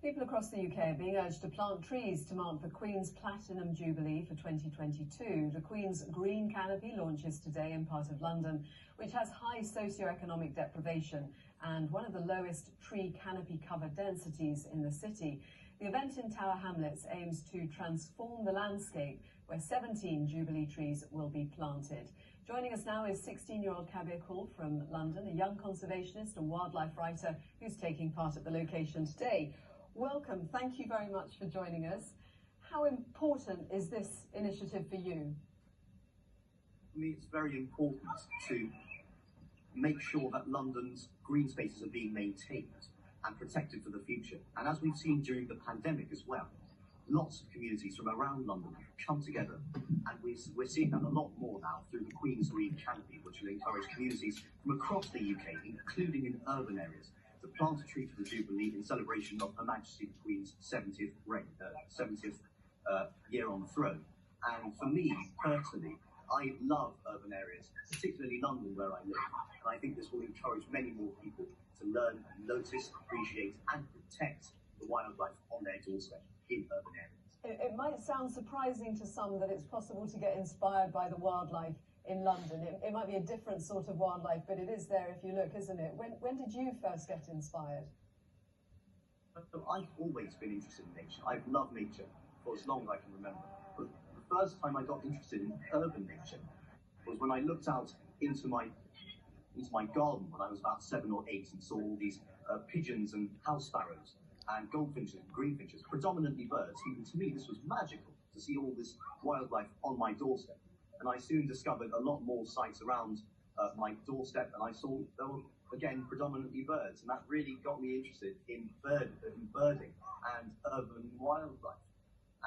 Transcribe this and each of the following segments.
People across the UK are being urged to plant trees to mark the Queen's Platinum Jubilee for 2022. The Queen's Green Canopy launches today in part of London, which has high socio-economic deprivation and one of the lowest tree canopy cover densities in the city. The event in Tower Hamlets aims to transform the landscape, where 17 Jubilee trees will be planted. Joining us now is 16-year-old Kabir from London, a young conservationist and wildlife writer who's taking part at the location today. Welcome, thank you very much for joining us. How important is this initiative for you? For me, it's very important to make sure that London's green spaces are being maintained and protected for the future. And as we've seen during the pandemic as well, lots of communities from around London have come together, and we're seeing that a lot more now through the Queen's Green Canopy, which will encourage communities from across the UK, including in urban areas, to plant a tree for the Jubilee in celebration of Her Majesty the Queen's 70th year on the throne. And for me, personally, I love urban areas, particularly London where I live, and I think this will encourage many more people to learn and notice, appreciate and protect the wildlife on their doorstep in urban areas. It might sound surprising to some that it's possible to get inspired by the wildlife in London. It might be a different sort of wildlife, but it is there if you look, isn't it? When did you first get inspired? I've always been interested in nature. I've loved nature for as long as I can remember. But the first time I got interested in urban nature was when I looked out into my garden when I was about 7 or 8 and saw all these pigeons and house sparrows and goldfinches and greenfinches, predominantly birds. And to me, this was magical to see all this wildlife on my doorstep. And I soon discovered a lot more sites around my doorstep, and I saw there were, again, predominantly birds. And that really got me interested in birding and urban wildlife.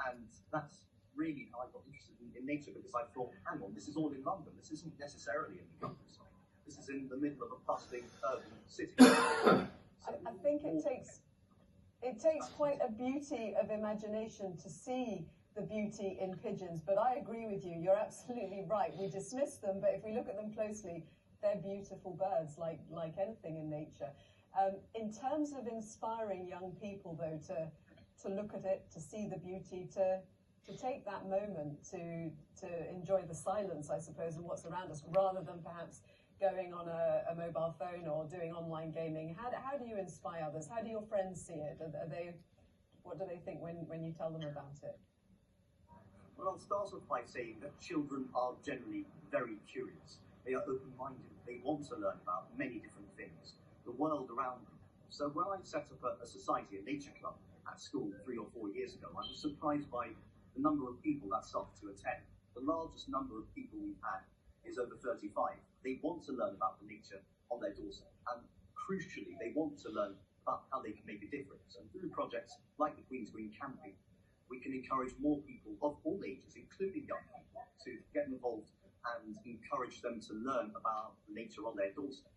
And that's really how I got interested in nature, because I thought, hang on, this is all in London. This isn't necessarily in the countryside. This is in the middle of a bustling urban city. I think it takes quite a beauty of imagination to see the beauty in pigeons, but I agree with you, you're absolutely right. We dismiss them, but if we look at them closely, they're beautiful birds, like anything in nature. In terms of inspiring young people, though, to look at it, to see the beauty, to take that moment to enjoy the silence, I suppose, and what's around us, rather than perhaps going on a mobile phone or doing online gaming. How do you inspire others? How do your friends see it? What do they think when you tell them about it? Well, I'll start off by saying that children are generally very curious. They are open-minded. They want to learn about many different things, the world around them. So when I set up a society, a nature club at school 3 or 4 years ago, I was surprised by the number of people that started to attend. The largest number of people we've had is over 35. They want to learn about the nature on their doorstep, and crucially, they want to learn about how they can make a difference. And through projects like the Queen's Green Canopy, we can encourage more people of all ages, including young people, to get involved and encourage them to learn about nature on their doorstep.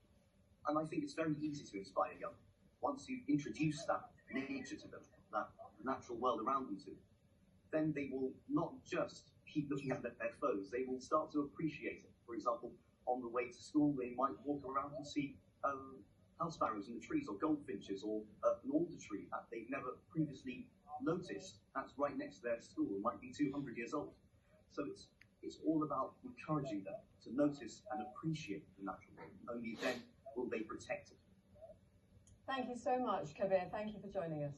And I think it's very easy to inspire young people. Once you introduce that nature to them, that natural world around them to them, then they will not just keep looking at their phones, they will start to appreciate it. For example, on the way to school, they might walk around and see house sparrows in the trees, or goldfinches, or an alder tree that they've never previously noticed that's right next to their school and might be 200 years old. So it's all about encouraging them to notice and appreciate the natural world. Only then will they protect it. Thank you so much, Kabir. Thank you for joining us.